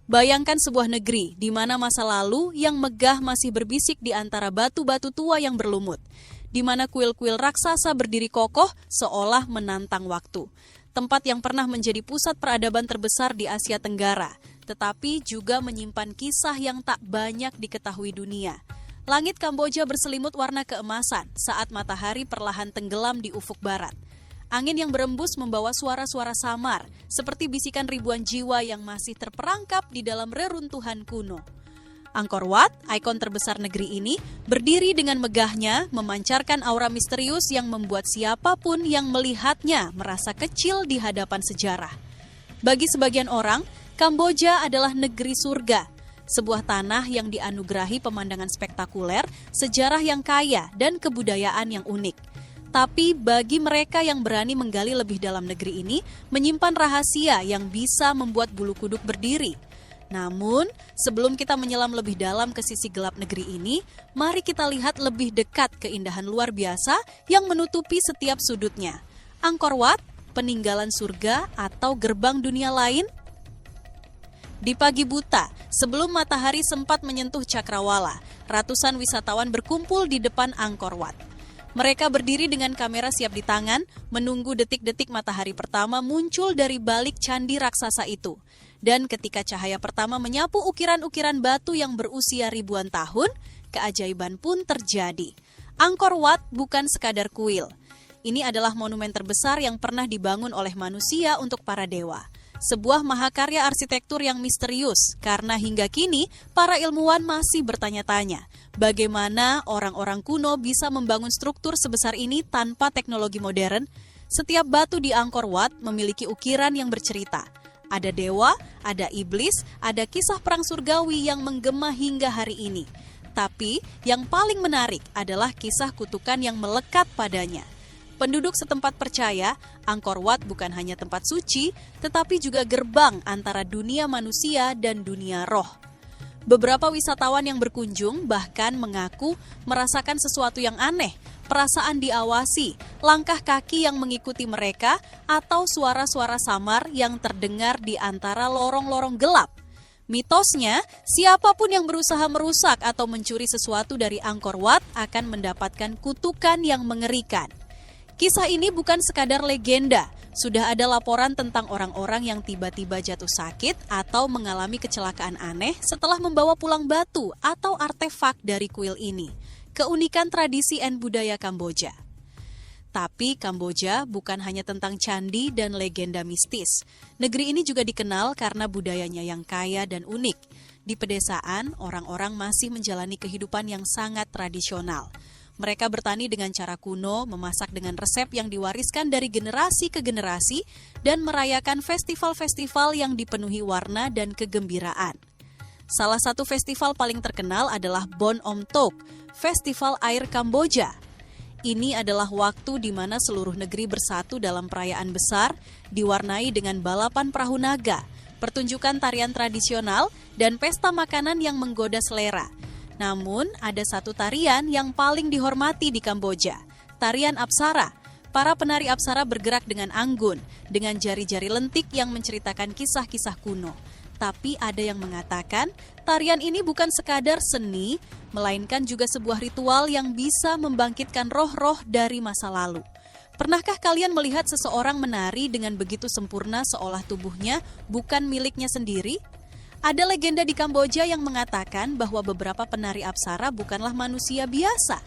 Bayangkan sebuah negeri di mana masa lalu yang megah masih berbisik di antara batu-batu tua yang berlumut, di mana kuil-kuil raksasa berdiri kokoh seolah menantang waktu. Tempat yang pernah menjadi pusat peradaban terbesar di Asia Tenggara, tetapi juga menyimpan kisah yang tak banyak diketahui dunia. Langit Kamboja berselimut warna keemasan saat matahari perlahan tenggelam di ufuk barat. Angin yang berembus membawa suara-suara samar, seperti bisikan ribuan jiwa yang masih terperangkap di dalam reruntuhan kuno. Angkor Wat, ikon terbesar negeri ini, berdiri dengan megahnya, memancarkan aura misterius yang membuat siapapun yang melihatnya merasa kecil di hadapan sejarah. Bagi sebagian orang, Kamboja adalah negeri surga, sebuah tanah yang dianugerahi pemandangan spektakuler, sejarah yang kaya, dan kebudayaan yang unik. Tapi bagi mereka yang berani menggali lebih dalam negeri ini, menyimpan rahasia yang bisa membuat bulu kuduk berdiri. Namun, sebelum kita menyelam lebih dalam ke sisi gelap negeri ini, mari kita lihat lebih dekat keindahan luar biasa yang menutupi setiap sudutnya. Angkor Wat, peninggalan surga atau gerbang dunia lain? Di pagi buta, sebelum matahari sempat menyentuh cakrawala, ratusan wisatawan berkumpul di depan Angkor Wat. Mereka berdiri dengan kamera siap di tangan, menunggu detik-detik matahari pertama muncul dari balik candi raksasa itu. Dan ketika cahaya pertama menyapu ukiran-ukiran batu yang berusia ribuan tahun, keajaiban pun terjadi. Angkor Wat bukan sekadar kuil. Ini adalah monumen terbesar yang pernah dibangun oleh manusia untuk para dewa. Sebuah mahakarya arsitektur yang misterius, karena hingga kini para ilmuwan masih bertanya-tanya bagaimana orang-orang kuno bisa membangun struktur sebesar ini tanpa teknologi modern. Setiap batu di Angkor Wat memiliki ukiran yang bercerita. Ada dewa, ada iblis, ada kisah perang surgawi yang menggema hingga hari ini. Tapi yang paling menarik adalah kisah kutukan yang melekat padanya. Penduduk setempat percaya, Angkor Wat bukan hanya tempat suci, tetapi juga gerbang antara dunia manusia dan dunia roh. Beberapa wisatawan yang berkunjung bahkan mengaku merasakan sesuatu yang aneh, perasaan diawasi, langkah kaki yang mengikuti mereka, atau suara-suara samar yang terdengar di antara lorong-lorong gelap. Mitosnya, siapapun yang berusaha merusak atau mencuri sesuatu dari Angkor Wat akan mendapatkan kutukan yang mengerikan. Kisah ini bukan sekadar legenda, sudah ada laporan tentang orang-orang yang tiba-tiba jatuh sakit atau mengalami kecelakaan aneh setelah membawa pulang batu atau artefak dari kuil ini. Keunikan tradisi dan budaya Kamboja. Tapi Kamboja bukan hanya tentang candi dan legenda mistis. Negeri ini juga dikenal karena budayanya yang kaya dan unik. Di pedesaan, orang-orang masih menjalani kehidupan yang sangat tradisional. Mereka bertani dengan cara kuno, memasak dengan resep yang diwariskan dari generasi ke generasi, dan merayakan festival-festival yang dipenuhi warna dan kegembiraan. Salah satu festival paling terkenal adalah Bon Om Tok, Festival Air Kamboja. Ini adalah waktu di mana seluruh negeri bersatu dalam perayaan besar, diwarnai dengan balapan perahu naga, pertunjukan tarian tradisional, dan pesta makanan yang menggoda selera. Namun, ada satu tarian yang paling dihormati di Kamboja, tarian Apsara. Para penari Apsara bergerak dengan anggun, dengan jari-jari lentik yang menceritakan kisah-kisah kuno. Tapi ada yang mengatakan, tarian ini bukan sekadar seni, melainkan juga sebuah ritual yang bisa membangkitkan roh-roh dari masa lalu. Pernahkah kalian melihat seseorang menari dengan begitu sempurna seolah tubuhnya bukan miliknya sendiri? Ada legenda di Kamboja yang mengatakan bahwa beberapa penari Apsara bukanlah manusia biasa.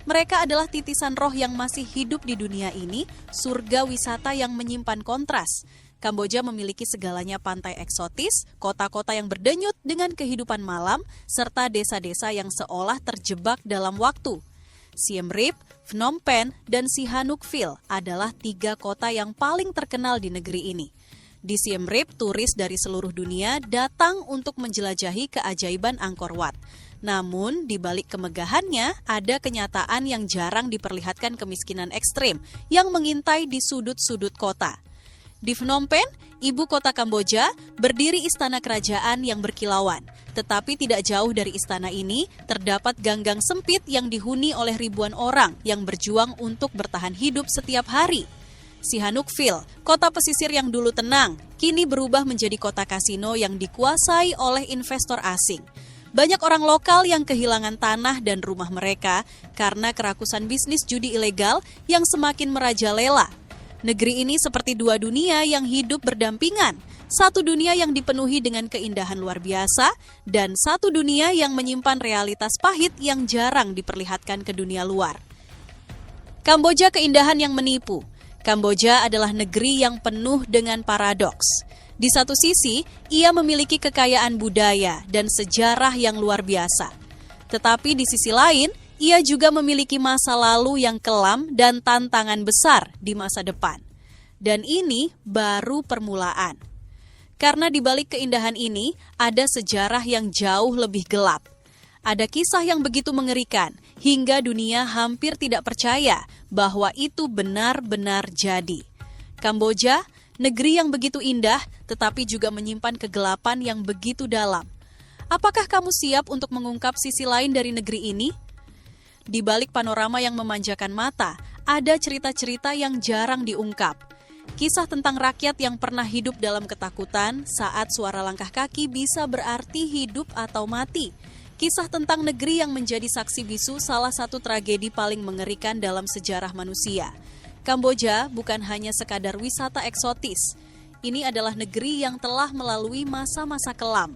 Mereka adalah titisan roh yang masih hidup di dunia ini, surga wisata yang menyimpan kontras. Kamboja memiliki segalanya pantai eksotis, kota-kota yang berdenyut dengan kehidupan malam, serta desa-desa yang seolah terjebak dalam waktu. Siem Reap, Phnom Penh, dan Sihanoukville adalah 3 kota yang paling terkenal di negeri ini. Di Siem Reap, turis dari seluruh dunia datang untuk menjelajahi keajaiban Angkor Wat. Namun, di balik kemegahannya, ada kenyataan yang jarang diperlihatkan kemiskinan ekstrim yang mengintai di sudut-sudut kota. Di Phnom Penh, ibu kota Kamboja, berdiri istana kerajaan yang berkilauan. Tetapi tidak jauh dari istana ini, terdapat ganggang sempit yang dihuni oleh ribuan orang yang berjuang untuk bertahan hidup setiap hari. Sihanoukville, kota pesisir yang dulu tenang, kini berubah menjadi kota kasino yang dikuasai oleh investor asing. Banyak orang lokal yang kehilangan tanah dan rumah mereka karena kerakusan bisnis judi ilegal yang semakin merajalela. Negeri ini seperti dua dunia yang hidup berdampingan. Satu dunia yang dipenuhi dengan keindahan luar biasa, dan satu dunia yang menyimpan realitas pahit yang jarang diperlihatkan ke dunia luar. Kamboja keindahan yang menipu. Kamboja adalah negeri yang penuh dengan paradoks. Di satu sisi, ia memiliki kekayaan budaya dan sejarah yang luar biasa. Tetapi di sisi lain, ia juga memiliki masa lalu yang kelam dan tantangan besar di masa depan. Dan ini baru permulaan. Karena di balik keindahan ini, ada sejarah yang jauh lebih gelap. Ada kisah yang begitu mengerikan, hingga dunia hampir tidak percaya bahwa itu benar-benar jadi. Kamboja, negeri yang begitu indah, tetapi juga menyimpan kegelapan yang begitu dalam. Apakah kamu siap untuk mengungkap sisi lain dari negeri ini? Di balik panorama yang memanjakan mata, ada cerita-cerita yang jarang diungkap. Kisah tentang rakyat yang pernah hidup dalam ketakutan saat suara langkah kaki bisa berarti hidup atau mati. Kisah tentang negeri yang menjadi saksi bisu salah satu tragedi paling mengerikan dalam sejarah manusia. Kamboja bukan hanya sekadar wisata eksotis. Ini adalah negeri yang telah melalui masa-masa kelam.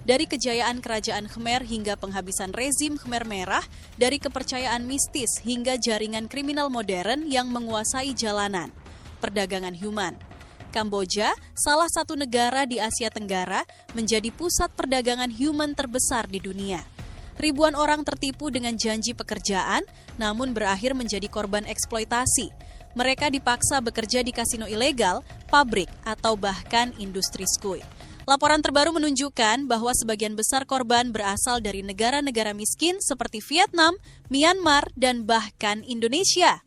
Dari kejayaan kerajaan Khmer hingga penghabisan rezim Khmer Merah, dari kepercayaan mistis hingga jaringan kriminal modern yang menguasai jalanan. Perdagangan human. Kamboja, salah satu negara di Asia Tenggara, menjadi pusat perdagangan human terbesar di dunia. Ribuan orang tertipu dengan janji pekerjaan, namun berakhir menjadi korban eksploitasi. Mereka dipaksa bekerja di kasino ilegal, pabrik, atau bahkan industri skui. Laporan terbaru menunjukkan bahwa sebagian besar korban berasal dari negara-negara miskin seperti Vietnam, Myanmar, dan bahkan Indonesia.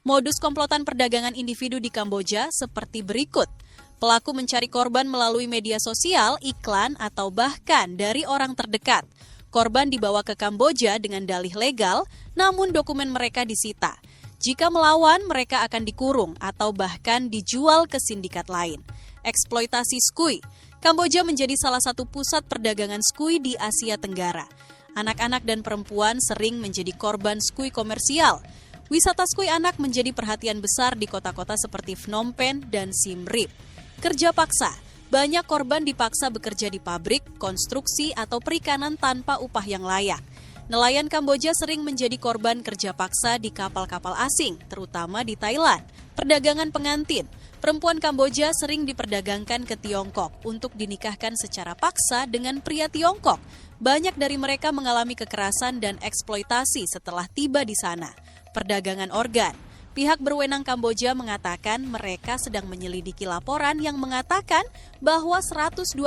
Modus komplotan perdagangan individu di Kamboja seperti berikut. Pelaku mencari korban melalui media sosial, iklan, atau bahkan dari orang terdekat. Korban dibawa ke Kamboja dengan dalih legal, namun dokumen mereka disita. Jika melawan, mereka akan dikurung atau bahkan dijual ke sindikat lain. Eksploitasi skui. Kamboja menjadi salah satu pusat perdagangan skui di Asia Tenggara. Anak-anak dan perempuan sering menjadi korban skui komersial. Wisata skui anak menjadi perhatian besar di kota-kota seperti Phnom Penh dan Siem Reap. Kerja paksa. Banyak korban dipaksa bekerja di pabrik, konstruksi, atau perikanan tanpa upah yang layak. Nelayan Kamboja sering menjadi korban kerja paksa di kapal-kapal asing, terutama di Thailand. Perdagangan pengantin. Perempuan Kamboja sering diperdagangkan ke Tiongkok untuk dinikahkan secara paksa dengan pria Tiongkok. Banyak dari mereka mengalami kekerasan dan eksploitasi setelah tiba di sana. Perdagangan organ. Pihak berwenang Kamboja mengatakan mereka sedang menyelidiki laporan yang mengatakan bahwa 122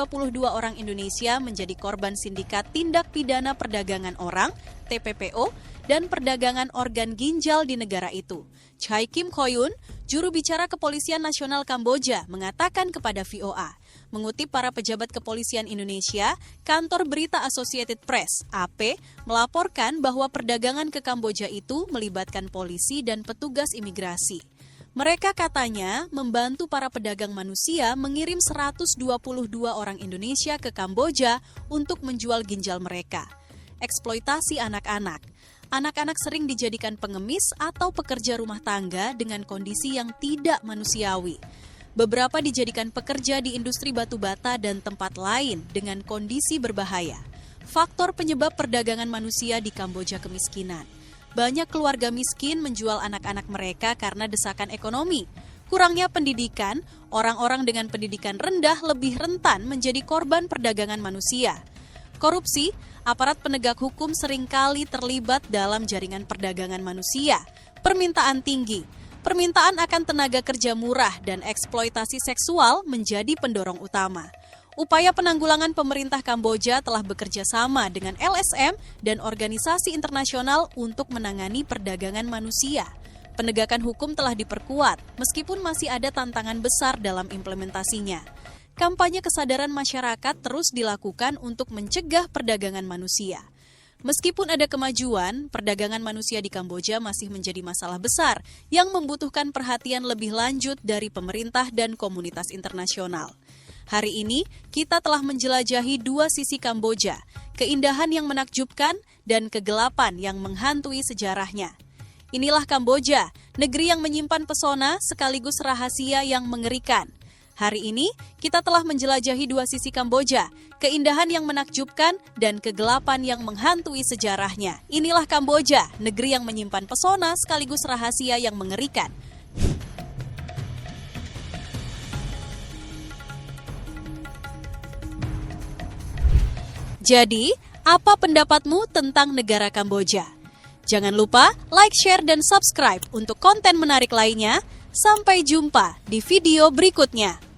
orang Indonesia menjadi korban sindikat tindak pidana perdagangan orang, TPPO, dan perdagangan organ ginjal di negara itu. Chai Kim Koyun, juru bicara Kepolisian Nasional Kamboja, mengatakan kepada VOA, mengutip para pejabat kepolisian Indonesia, kantor berita Associated Press, AP, melaporkan bahwa perdagangan ke Kamboja itu melibatkan polisi dan petugas imigrasi. Mereka katanya membantu para pedagang manusia mengirim 122 orang Indonesia ke Kamboja untuk menjual ginjal mereka. Eksploitasi anak-anak. Anak-anak sering dijadikan pengemis atau pekerja rumah tangga dengan kondisi yang tidak manusiawi. Beberapa dijadikan pekerja di industri batu bata dan tempat lain dengan kondisi berbahaya. Faktor penyebab perdagangan manusia di Kamboja kemiskinan. Banyak keluarga miskin menjual anak-anak mereka karena desakan ekonomi. Kurangnya pendidikan, orang-orang dengan pendidikan rendah lebih rentan menjadi korban perdagangan manusia. Korupsi, aparat penegak hukum seringkali terlibat dalam jaringan perdagangan manusia. Permintaan tinggi. Permintaan akan tenaga kerja murah dan eksploitasi seksual menjadi pendorong utama. Upaya penanggulangan pemerintah Kamboja telah bekerja sama dengan LSM dan organisasi internasional untuk menangani perdagangan manusia. Penegakan hukum telah diperkuat, meskipun masih ada tantangan besar dalam implementasinya. Kampanye kesadaran masyarakat terus dilakukan untuk mencegah perdagangan manusia. Meskipun ada kemajuan, perdagangan manusia di Kamboja masih menjadi masalah besar yang membutuhkan perhatian lebih lanjut dari pemerintah dan komunitas internasional. Hari ini, kita telah menjelajahi dua sisi Kamboja, keindahan yang menakjubkan dan kegelapan yang menghantui sejarahnya. Inilah Kamboja, negeri yang menyimpan pesona sekaligus rahasia yang mengerikan. Hari ini, kita telah menjelajahi dua sisi Kamboja, keindahan yang menakjubkan dan kegelapan yang menghantui sejarahnya. Inilah Kamboja, negeri yang menyimpan pesona sekaligus rahasia yang mengerikan. Jadi, apa pendapatmu tentang negara Kamboja? Jangan lupa like, share, dan subscribe untuk konten menarik lainnya. Sampai jumpa di video berikutnya.